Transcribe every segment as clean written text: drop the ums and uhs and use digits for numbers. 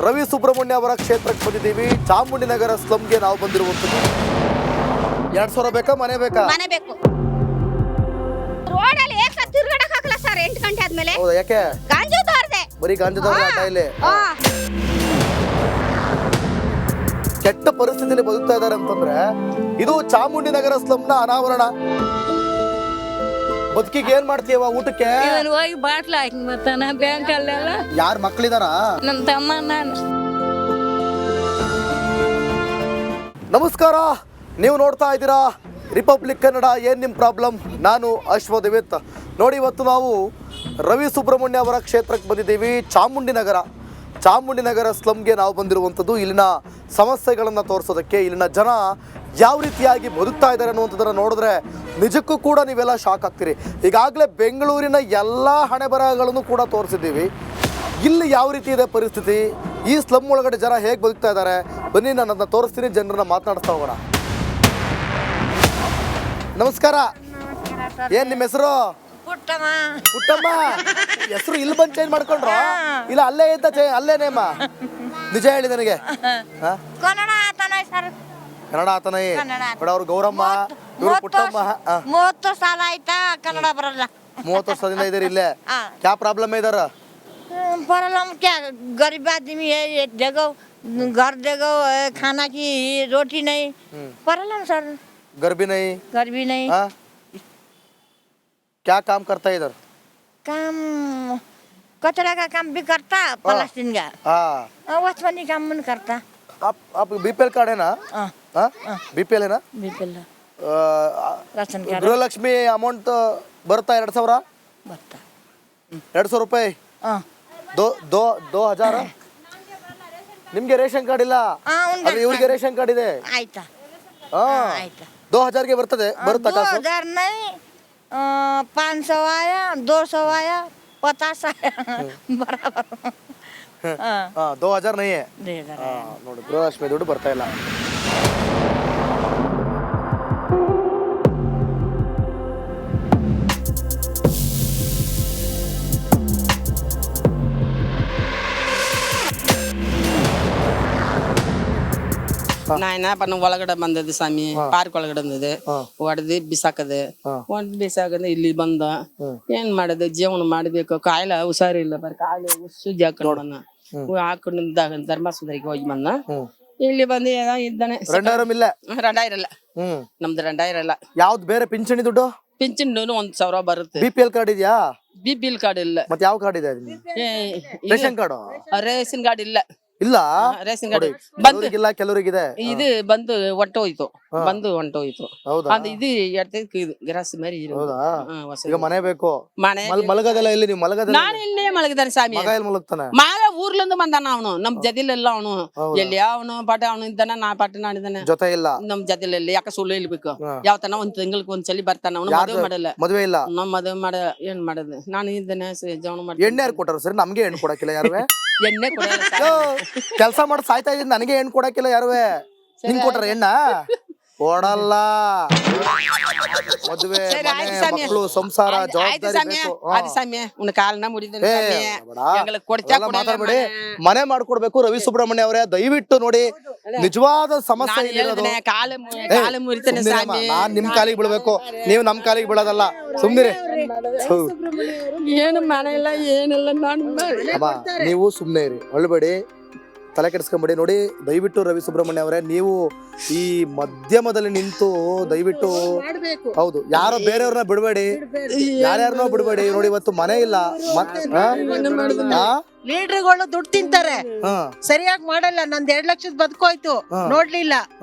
ರವಿ ಸುಬ್ರಹ್ಮಣ್ಯ ಅವರ ಕ್ಷೇತ್ರಕ್ಕೆ ಬಂದಿದ್ದೀವಿ. ಚಾಮುಂಡಿನಗರ ಸ್ಲಮ್ಗೆ ನಾವು ಬಂದಿರುವಂಥದ್ದು. 2,000 ಬೇಕಾ ಮನೆ ಬೇಕಾ? ಮನೆ ಬೇಕು. ರೋಡಲ್ಲಿ ತಿರ್ಗಡಕ್ ಹಾಕಲ್ಲ ಸರ್ 8 ಗಂಟೆ ಆದ್ಮೇಲೆ. ಹೌದಾ? ಯಾಕೆ? ಗಾಂಜಾ ತೋರ್ದೆ. ಬರೀ ಗಾಂಜಾದ ಆಟ ಇಲ್ಲಿ. ಕೆಟ್ಟ ಪರಿಸ್ಥಿತಿಯಲ್ಲಿ ಬದುಕ್ತಾ ಇದ್ದಾರೆ ಅಂತಂದ್ರೆ ಇದು ಚಾಮುಂಡಿನಗರ ಸ್ಲಮ್ನ ಅನಾವರಣ. ಬದುಕಿಗೆ ಏನ್ ಮಾಡ್ತೀವ? ಊಟಕ್ಕೆ ಹೋಗಿ ಬಾಟ್ಲ ಹಾಕಿ ಮತ್ತಾನ ಬ್ಯಾಂಕ್ ಅಲ್ಲೆಲ್ಲ. ಯಾರ ಮಕ್ಳಿದಾರ? ನನ್ನ ತಮ್ಮ ನಾನು. ನಮಸ್ಕಾರ, ನೀವು ನೋಡ್ತಾ ಇದ್ದೀರಾ ರಿಪಬ್ಲಿಕ್ ಕನ್ನಡ. ಏನ್ ನಿಮ್ ಪ್ರಾಬ್ಲಮ್? ನಾನು ಅಶ್ವದೇವಿತ್. ನೋಡಿ, ಇವತ್ತು ನಾವು ರವಿ ಸುಬ್ರಹ್ಮಣ್ಯ ಅವರ ಕ್ಷೇತ್ರಕ್ಕೆ ಬಂದಿದ್ದೀವಿ. ಚಾಮುಂಡಿನಗರ ಸ್ಲಮ್ಗೆ ನಾವು ಬಂದಿರುವಂಥದ್ದು. ಇಲ್ಲಿನ ಸಮಸ್ಯೆಗಳನ್ನು ತೋರಿಸೋದಕ್ಕೆ, ಇಲ್ಲಿನ ಜನ ಯಾವ ರೀತಿಯಾಗಿ ಬದುಕ್ತಾ ಇದ್ದಾರೆ ಅನ್ನುವಂಥದ್ದನ್ನು ನೋಡಿದ್ರೆ ನಿಜಕ್ಕೂ ಕೂಡ ನೀವೆಲ್ಲ ಶಾಕ್ ಆಗ್ತೀರಿ. ಈಗಾಗಲೇ ಬೆಂಗಳೂರಿನ ಎಲ್ಲ ಹಣೆ ಬರಹಗಳನ್ನು ಕೂಡ ತೋರಿಸಿದ್ದೀವಿ. ಇಲ್ಲಿ ಯಾವ ರೀತಿ ಇದೆ ಪರಿಸ್ಥಿತಿ, ಈ ಸ್ಲಮ್ ಒಳಗಡೆ ಜನ ಹೇಗೆ ಬದುಕ್ತಾ ಇದ್ದಾರೆ, ಬನ್ನಿ ನಾನು ಅದನ್ನ ತೋರಿಸ್ತೀನಿ, ಜನರನ್ನ ಮಾತನಾಡ್ತಾ ಹೋಗೋಣ. ನಮಸ್ಕಾರ. ಏನ್ ನಿಮ್ಮ ಹೆಸರು? ಪುಟ್ಟಮ್ಮ. ಹೆಸರು ಇಲ್ಲಿ ಬಂದು ಚೇಂಜ್ ಮಾಡ್ಕೊಂಡ್ರು? ಇಲ್ಲ ಅಲ್ಲೇ ಇದ್ದ ಅಲ್ಲೇ ನೇಮ? ನಿಜ ಹೇಳಿ ನನಗೆ. ಕನ್ನಡ ಆತನ ಬಡ ಅವ್ರು ಗೌರಮ್ಮ, ಇವರು ಪುಟ್ಟಮ್ಮ. 30 ಸಾಲ ಆಯ್ತಾ ಕನ್ನಡ ಬರಲ್ಲ. 30 ವರ್ಷದಿಂದ ಇದಾರೆ ಇಲ್ಲೇ. ಕ್ಯಾ ಪ್ರಾಬ್ಲಮ್ ಇದಾರ? प्रॉब्लम क्या, गरीब आदमी है, एक जगह घर जगह खाना की रोटी नहीं. Problem sir. गर्भी नहीं. हाँ? क्या काम करता है इधर? काम कचरा का काम भी करता, पलास्टिन का. हाँ. वचपनी काम भी करता. आप बीपीएल कार्ड है ना? हाँ. बीपीएल है ना? BPL ration card. Gruhalakshmi amount ಬರುತ್ತಾ? 2,000 ಬರ್ತಾ. 200 ರೂಪಾಯಿ. 2,000. ನಿಮ್ಗೆ ರೇಷನ್ ಕಾರ್ಡ್ ಇಲ್ಲ? ಇವ್ರಿಗೆ ರೇಷನ್ ಕಾರ್ಡ್ ಇದೆ. ಆಯ್ತಾ? 2,000ಗೆ ಬರ್ತದೆ. ಬರುತ್ತಾ ಕಾಸು? 2,000 नहीं, 500 आया, 200 आया, 50 आया, बराबर. 2,000 नहीं है. ನೋಡಿ, ಗೃಹಲಕ್ಷ್ಮಿ ದುಡ್ಡು ಬರ್ತಾ ಇಲ್ಲ. ನಾಯಿನ ಬಣ್ಣ ಒಳಗಡೆ ಬಂದದ್ದು ಸ್ವಾಮಿ, ಪಾರ್ಕ್ ಒಳಗಡೆ ಬಂದಿದೆ. ಹೊಡೆದು ಬಿಸಾಕದೆ, ಬಿಸಾಕದೆ ಇಲ್ಲಿ ಬಂದ. ಏನ್ ಮಾಡದೆ, ಜೀವನ ಮಾಡ್ಬೇಕು. ಕಾಯಿಲೆ ಹುಷಾರಿಲ್ಲ, ಬರೀ ಕಾಯಿಲೆ ಸುಜ್ಜಿ ಹಾಕೊಂಡ್ ಹಾಕೊಂಡು ಧರ್ಮಸುಂದರಿಗೆ ಹೋಗಿ ಬಂದ. ಇಲ್ಲಿ ಬಂದು ಇದ್ದಾನೆ. ರಂಡ ಇರಲ್ಲ ನಮ್ದು, ರಂಡ ಇರಲ್ಲ. ಯಾವ್ದು ಬೇರೆ ಪಿಂಚಣಿ ದುಡ್ಡು? ಪಿಂಚಣಿ 1,000 ಬರುತ್ತೆ. ಬಿಪಿಎಲ್ ಕಾರ್ಡ್ ಇದೆಯಾ? ಬಿಪಿಎಲ್ ಕಾರ್ಡ್ ಇಲ್ಲ. ಮತ್ತೆ ಯಾವ ಕಾರ್ಡ್ ಇದೆ? Ration card. ರೇಷನ್ ಕಾರ್ಡ್ ಇಲ್ಲ. ಇಲ್ಲ, ರೇಷನ್ ಕಾರ್ಡ್ ಬಂದಿಲ್ಲ, ಕೆಲವರಿಗಿದೆ. ಇದು ಬಂದು ಹೊಂಟೋಯ್ತು. ಅದು ಇದು ಗ್ರಾಸ್ ಮರಿ. ಈಗ ಮನೆ ಬೇಕು. ಮನೆ ಮಲಗದಲ್ಲ ಇಲ್ಲಿ? ನೀವು ಮಲಗದ? ನಾನು ಇಲ್ಲೇ ಮಲಗಿದಾನೆ ಸ್ವಾಮಿ. ಮಲಗ್ತಾನೆ. ಮಾಗ ಊರ್ಲಿಂದ ಬಂದಾನ ಅವನು. ನಮ್ ಜದಿಲೆಲ್ಲ ಅವನು ಎಲ್ಲಿ ಅವನು ಪಾಠ ಅವನು ಇದ್ದಾನ, ನಾ ಪಾಠ ನಾಡಿದ್ದಾನೆ. ಜೊತೆ ಇಲ್ಲ ನಮ್ ಜದಿಲೆಲ್ಲ. ಯಾಕ ಸುಳ್ಳು ಹೇಳ್ಬೇಕು? ಯಾವ ತನ ಒಂದ್ ತಿಂಗಳಿಗೆ ಒಂದ್ಸಲಿ ಬರ್ತಾನ. ಅವನು ಮದುವೆ ಮಾಡಲ್ಲ. ಮದುವೆ ಇಲ್ಲ. ನಮ್ ಮದುವೆ ಮಾಡ ಏನ್ ಮಾಡದು? ನಾನು ಇದ್ದೇನೆ ಜೀವನ ಮಾಡಿ. ಎಣ್ಣೆ ಯಾರು ಕೊಟ್ಟಾರ ಸರ್? ನಮ್ಗೆ ಹೆಣ್ಣು ಕೊಡಕ್ಕಿಲ್ಲ ಯಾರುವೆ. ಎಣ್ಣೆ ಕೆಲ್ಸ ಮಾಡಿ ಸಾಯ್ತಾ ಇದ್ದೀನಿ, ನನಗೆ ಹೆಣ್ಣು ಕೊಡಕ್ಕಿಲ್ಲ ಯಾರುವೆ. ನಿಂಗ್ ಕೊಟ್ಟಾರ ಎಣ್ಣ? ಕೊಡಲ್ಲ. ಮದುವೆ, ಮಕ್ಕಳು, ಸಂಸಾರ, ಜವಾಬ್ದಾರಿ ಬೇಕು. ಮಾತಾಡ್ಬೇಡಿ. ಮನೆ ಮಾಡ್ಕೊಡ್ಬೇಕು. ರವಿ ಸುಬ್ರಹ್ಮಣ್ಯ ಅವರೇ, ದಯವಿಟ್ಟು ನೋಡಿ, ನಿಜವಾದ ಸಮಸ್ಯೆ ನಾನ್ ನಿಮ್ ಕಾಲಿಗೆ ಬೀಳ್ಬೇಕು, ನೀವು ನಮ್ ಕಾಲಿಗೆ ಬೀಳೋದಲ್ಲ. ಸುಮ್ನಿರಿ. ಏನು ಮನೆ ಇಲ್ಲ, ಏನಿಲ್ಲ. ನೀವು ಸುಮ್ನೆ ಇರಿ, ಅಳ್ಬೇಡಿ, ತಲೆ ಕೆಡಿಸ್ಕೊಂಬೇಡಿ. ನೋಡಿ, ದಯವಿಟ್ಟು ರವಿ ಸುಬ್ರಹ್ಮಣ್ಯ ಅವರೇ, ನೀವು ಈ ಮಧ್ಯಮದಲ್ಲಿ ನಿಂತು ದಯವಿಟ್ಟು, ಹೌದು, ಯಾರೋ ಬೇರೆಯವ್ರನ್ನ ಬಿಡ್ಬೇಡಿ, ಯಾರ್ಯಾರನ್ನೋ ಬಿಡ್ಬೇಡಿ. ನೋಡಿ, ಇವತ್ತು ಮನೆ ಇಲ್ಲ. ಲೀಡರ್ಗಳು ದುಡ್ಡು ತಿಂತಾರೆ, ಸರಿಯಾಗಿ ಮಾಡಲ್ಲ. ನಂದ್ 2 ಲಕ್ಷದ ಬದುಕೋಯ್ತು, ನೋಡ್ಲಿಲ್ಲ.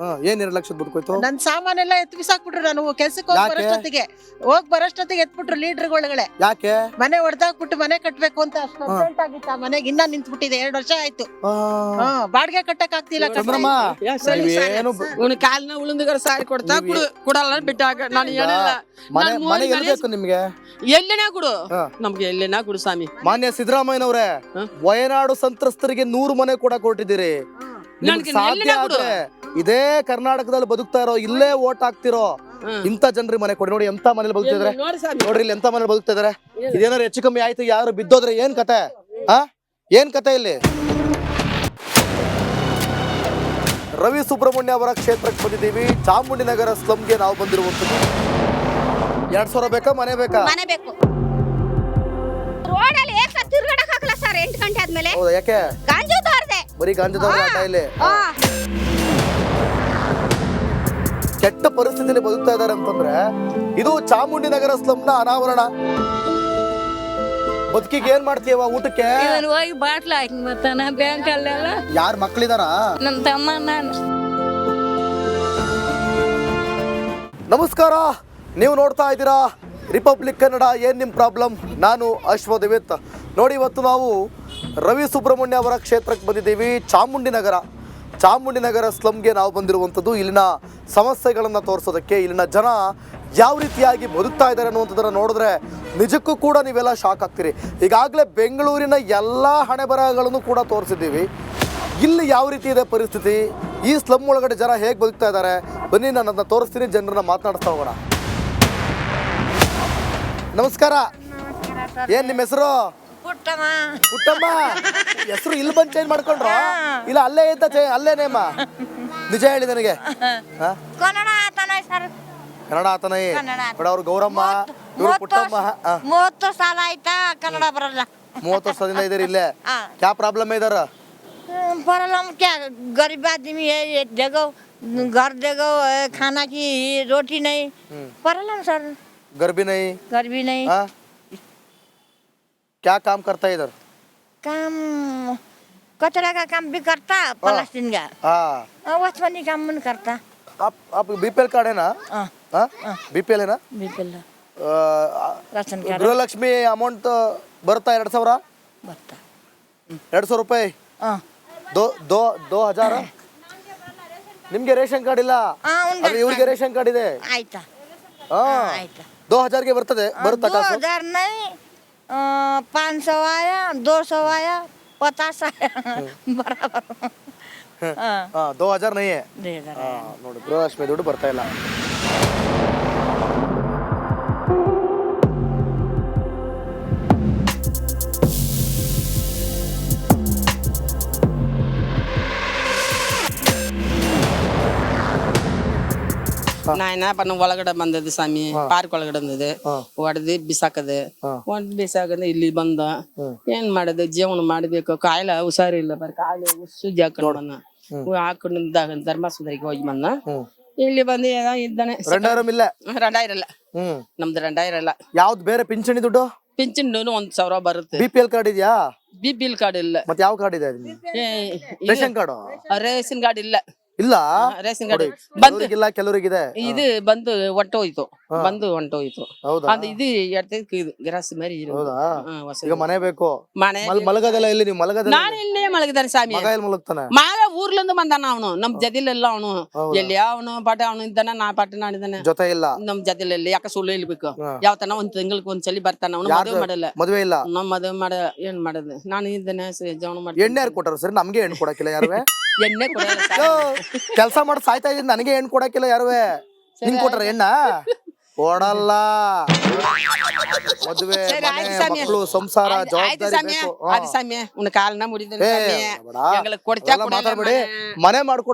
ಏನ್ 2 ಲಕ್ಷದ ಬದುಕೋಯ್ತು? ನನ್ ಸಾಮಾನೆಲ್ಲ ಎತ್ ಬಿಸಾಕ್ಬಿಟ್ರು. ನಾನು ಕೆಲ್ಸಕ್ಕೆ ಹೋಗ್ ಬರೋಷ್ಟೊತ್ತಿಗೆ ಎತ್ಬಿಟ್ರು ಲೀಡರ್ಗಳಿಗೆ. ಯಾಕೆ? ಮನೆ ಹೊಡೆದಾಕ್ಬಿಟ್ಟು ಮನೆ ಕಟ್ಬೇಕು ಅಂತ ಅರ್ಜೆಂಟ್ ಆಗಿತ್ತು. ಆ ಮನೆಗೆ ಇನ್ನ ನಿಂತ್ಬಿಟ್ಟಿದೆ. 2 ವರ್ಷ ಆಯ್ತು. ಬಾಡಿಗೆ ಕಟ್ಟಕ್ ಆಗ್ತಿಲ್ಲ. ಕಾಲಿನ ಉಳಿದುಗಾರ ಸಾರಿ ಕೊಡ್ತಾ ಕೊಡಲ್ಲ ಬಿಟ್ಟಾಗ. ನಾನು ಹೇಳಿಲ್ಲ. ನಿಮ್ಗೆ ಎಲ್ಲಿನ ಕೊಡು, ನಮ್ಗೆ ಎಲ್ಲಿನ ಕೊಡು ಸ್ವಾಮಿ. ಮಾನ್ಯ ಸಿದ್ದರಾಮಯ್ಯನವ್ರೆ, ವಯನಾಡು ಸಂತ್ರಸ್ತರಿಗೆ 100 ಮನೆ ಕೂಡ ಕೊಟ್ಟಿದ್ದೀರಿ. ಸಾಧ್ಯ ಆದ್ರೆ ಇದೇ ಕರ್ನಾಟಕದಲ್ಲಿ ಬದುಕ್ತಾ ಇರೋ, ಇಲ್ಲೇ ಓಟ್ ಹಾಕ್ತಿರೋ ಇಂಥ ಜನರಿಗೆ ಮನೆ ಕೊಡಿ. ನೋಡಿ ಎಂತ ಮನೇಲಿ ಬದುಕ್ತಿದ್ರೆ, ನೋಡ್ರಿ ಇಲ್ಲಿ ಎಂತ ಮನೇಲಿ ಬದುಕ್ತಾ ಇದಾರೆ. ಇದೇನಾರು ಹೆಚ್ಚು ಕಮ್ಮಿ ಆಯ್ತು, ಯಾರು ಬಿದ್ದೋದ್ರೆ ಏನ್ ಕತೆ? ಏನ್ ಕತೆ ಇಲ್ಲಿ? ರವಿ ಸುಬ್ರಹ್ಮಣ್ಯ ಅವರ ಕ್ಷೇತ್ರಕ್ಕೆ ಬಂದಿದ್ದೀವಿ. ಚಾಮುಂಡಿನಗರ ಸ್ಲಮ್ಗೆ ನಾವು ಬಂದಿರುವಂಥದ್ದು. 2,000 ಬೇಕಾ ಮನೆ ಬೇಕಾ? ಮನೆ ಬೇಕು. ರೋಡಲ್ಲಿ ತಿರ್ಗಡಕ್ ಹಾಕಲ್ಲ ಸರ್ 8 ಗಂಟೆ ಆದ್ಮೇಲೆ. ಹೌದಾ, ಯಾಕೆ? ಗಾಂಜು ತೋರ್ದೆ. ಬರೀ ಗಾಂಜಾದವ್ರ ಆಟ ಇಲ್ಲಿ. ಕೆಟ್ಟ ಪರಿಸ್ಥಿತಿಯಲ್ಲಿ ಬದುಕ್ತಾ ಇದ್ದಾರೆ ಅಂತಂದ್ರೆ ಇದು ಚಾಮುಂಡಿನಗರ ಸ್ಲಮ್ನ ಅನಾವರಣ. ಬದುಕಿಗೆ ಏನ್ ಮಾಡ್ತೀಯವ ಊಟಕ್ಕೆ? ಇವನು ಹೋಗಿ ಬಾಟ್ಲ ಹಾಕಿ ಬರ್ತಾನ ಬ್ಯಾಂಕಲ್ಲೆಲ್ಲ. ಯಾರ್ ಮಕ್ಳಿದಾರ? ನನ್ನ ತಮ್ಮ ನಾನು. ನಮಸ್ಕಾರ, ನೀವು ನೋಡ್ತಾ ಇದ್ದೀರಾ ರಿಪಬ್ಲಿಕ್ ಕನ್ನಡ. ಏನ್ ನಿಮ್ ಪ್ರಾಬ್ಲಮ್? ನಾನು ಅಶ್ವದೇವಿತ್. ನೋಡಿ, ಇವತ್ತು ನಾವು ರವಿ ಸುಬ್ರಹ್ಮಣ್ಯ ಅವರ ಕ್ಷೇತ್ರಕ್ಕೆ ಬಂದಿದ್ದೀವಿ. ಚಾಮುಂಡಿನಗರ ಸ್ಲಮ್ಗೆ ನಾವು ಬಂದಿರುವಂಥದ್ದು. ಇಲ್ಲಿನ ಸಮಸ್ಯೆಗಳನ್ನು ತೋರಿಸೋದಕ್ಕೆ, ಇಲ್ಲಿನ ಜನ ಯಾವ ರೀತಿಯಾಗಿ ಬದುಕ್ತಾ ಇದ್ದಾರೆ ಅನ್ನುವಂಥದ್ದನ್ನು ನೋಡಿದ್ರೆ ನಿಜಕ್ಕೂ ಕೂಡ ನೀವೆಲ್ಲ ಶಾಕ್ ಆಗ್ತೀರಿ. ಈಗಾಗಲೇ ಬೆಂಗಳೂರಿನ ಎಲ್ಲ ಹಣೆ ಬರಹಗಳನ್ನು ಕೂಡ ತೋರಿಸಿದ್ದೀವಿ. ಇಲ್ಲಿ ಯಾವ ರೀತಿ ಇದೆ ಪರಿಸ್ಥಿತಿ, ಈ ಸ್ಲಮ್ ಒಳಗಡೆ ಜನ ಹೇಗೆ ಬದುಕ್ತಾ ಇದ್ದಾರೆ, ಬನ್ನಿ ನಾನು ಅದನ್ನ ತೋರಿಸ್ತೀನಿ, ಜನರನ್ನ ಮಾತನಾಡ್ತಾ ಹೋಗೋಣ. ನಮಸ್ಕಾರ. ಏನ್ ನಿಮ್ಮ ಹೆಸರು? ಪುಟ್ಟಮ್ಮ. ಹೆಸರು ಇಲ್ಲಿ ಬಂದು ಚೇಂಜ್ ಮಾಡ್ಕೊಂಡ್ರು? ಇಲ್ಲ ಅಲ್ಲೇ ಇದ್ದ ಅಲ್ಲೇ ನೇಮ? ನಿಜ ಹೇಳಿ ನನಗೆ. ಕನ್ನಡ ಆತನ ಸರ್. ಕನ್ನಡ ಆತನ ಬಡ ಅವ್ರು ಗೌರಮ್ಮ, ಇವರು ಪುಟ್ಟಮ್ಮ. 30 ಸಾಲ ಆಯ್ತಾ ಕನ್ನಡ ಬರಲ್ಲ. 30 ವರ್ಷದಿಂದ ಇದಾರೆ ಇಲ್ಲೇ. ಕ್ಯಾ ಪ್ರಾಬ್ಲಮ್ ಇದಾರ? प्रॉब्लम क्या, गरीब आदमी है, एक जगह घर जगह खाना की रोटी नहीं. Problem sir. गर्भी नहीं? गर्भी नहीं. हाँ? क्या काम करता है इधर? काम कचरा का काम भी करता, पलास्टिन का. हाँ. वचपनी काम भी करता. आप बीपीएल कार्ड है ना? हाँ. बीपीएल है ना? BPL ration card. Gruhalakshmi amount ಬರುತ್ತಾ 2,000? ಬರ್ತಾ 200 ರೂಪಾಯಿ. 2,000. ನಿಮ್ಗೆ ರೇಷನ್ ಕಾರ್ಡ್ ಇಲ್ಲ? ಅದು ಇವ್ರಿಗೆ ರೇಷನ್ ಕಾರ್ಡ್ ಇದೆ. ಆಯ್ತಾ? ಆಯ್ತಾ. 2,000ಗೆ ಬರ್ತದೆ? ಬರುತ್ತಾ ಕಾಸು? 2,000 नहीं, 500 आया, 200 आया, 50 आया, बराबर. 2,000 नहीं है. 2,000 ನೋಡಿ, ಗೃಹಲಕ್ಷ್ಮಿ ದುಡ್ಡು ಬರ್ತಾ ಇಲ್ಲ. ನಾಯಿನ ಪನ್ನ ಒಳಗಡೆ ಬಂದದ್ದು ಸ್ವಾಮಿ, ಪಾರ್ಕ್ ಒಳಗಡೆ ಬಂದಿದೆ. ಹೊಡೆದು ಬಿಸಾಕದೆ, ಬಿಸಾಕದೆ ಇಲ್ಲಿ ಬಂದ ಏನ್ ಮಾಡದೆ, ಜೀವನ ಮಾಡ್ಬೇಕು. ಕಾಯಿಲೆ ಹುಷಾರಿಲ್ಲ, ಬರೀ ಕಾಯಿಲೆ ಸುಜ್ಜಿ ಹಾಕೊಂಡು ಧರ್ಮಸುಂದರಿಗೆ ಹೋಗಿ ಬಂದ. ಇಲ್ಲಿ ಬಂದು ಇದ್ದಾನೆ. ರಂಡಾಯಿರಲ್ಲ, ನಮ್ದು ರಂಡಾಯಿರಲ್ಲ. ಯಾವ್ದು ಬೇರೆ ಪಿಂಚಣಿ ದುಡ್ಡು? ಪಿಂಚಣಿ 1,000 ಬರುತ್ತೆ. ಬಿಪಿಎಲ್ ಕಾರ್ಡ್ ಇದೆಯಾ? ಬಿಪಿಎಲ್ ಕಾರ್ಡ್ ಇಲ್ಲ. ಮತ್ತೆ ಯಾವ ಕಾರ್ಡ್ ಇದೆ? Ration card? ರೇಷನ್ ಕಾರ್ಡ್ ಇಲ್ಲ. ಇಲ್ಲ, ರೇಷನ್ ಕಾರ್ಡ್ ಬಂದಿಲ್ಲ, ಕೆಲವರಿಗಿದೆ. ಇದು ಬಂದು ಹೊಂಟೋಯ್ತು. ಹೌದಾ? ಅದು ಇದು ಇದು ಗ್ರಾಸ್ ಮರಿ. ಈಗ ಮನೆ ಬೇಕು. ಮನೆ ಮಲಗದಲ್ಲ ಇಲ್ಲಿ? ನೀವು ಮಲಗದ? ನಾನು ಇಲ್ಲೇ ಮಲಗಿದ್ದಾನೆ ಸ್ವಾಮಿ. ಮಗ ಎಲ್ಲಿ ಮಲಗ್ತಾನೆ? ಮಗ ಊರ್ಲಿಂದ ಬಂದಾನ. ಅವನು ನಮ್ ಜದಿಲೆಲ್ಲ ಅವನು ಎಲ್ಲಿ ಅವನು ಪಾಠ ಅವನು ಇದ್ದಾನ, ನಾ ಪಾಠ ನಾಡಿದ್ದಾನೆ. ಜೊತೆ ಇಲ್ಲ ನಮ್ ಜದಿಲೆಲ್ಲಿ ಯಾಕೆ ಸುಳ್ಳು ಹೇಳ್ಬೇಕು? ಯಾವತನ ಒಂದ್ ತಿಂಗಳಿಗೆ ಒಂದ್ಸಲಿ ಬರ್ತಾನ. ಅವನು ಮದುವೆ ಮಾಡಲ್ಲ. ಮದುವೆ ಇಲ್ಲ? ನಮ್ ಮದುವೆ ಮಾಡ ಏನ್ ಮಾಡದು? ನಾನು ಇದ್ದೇನೆ ಜೀವನ ಮಾಡಿ. ಎಣ್ಣೆ ಯಾರು ಕೊಟ್ಟಾರ ಸರ್? ನಮ್ಗೆ ಹೆಣ್ಣು ಕೊಡಕ್ಕಿಲ್ಲ ಯಾರುವೆ. ಎಣ್ಣೆ ಕೊಡಲ್ಲ. ಕೆಲಸ ಮಾಡಿ ಸಾಯ್ತಾ ಇದ್ದೀನಿ, ನನಗೆ ಹೆಣ್ಣು ಕೊಡಕ್ಕಿಲ್ಲ ಯಾರುವೆ. ನಿಂಗ್ ಕೊಟ್ಟಾರ ಎಣ್ಣ? ಕೊಡಲ್ಲ. ಮದುವೆ, ಮಕ್ಕಳು, ಸಂಸಾರ, ಜವಾಬ್ದಾರಿ ಬೇಕು. ಅದು ಸ್ವಾಮಿ, ಉನ್ನ ಕಾಲನ ಮುಡಿದ ಮಾತಾಡ್ಬೇಡಿ. ಮನೆ ಮಾಡ್ಕೊಡ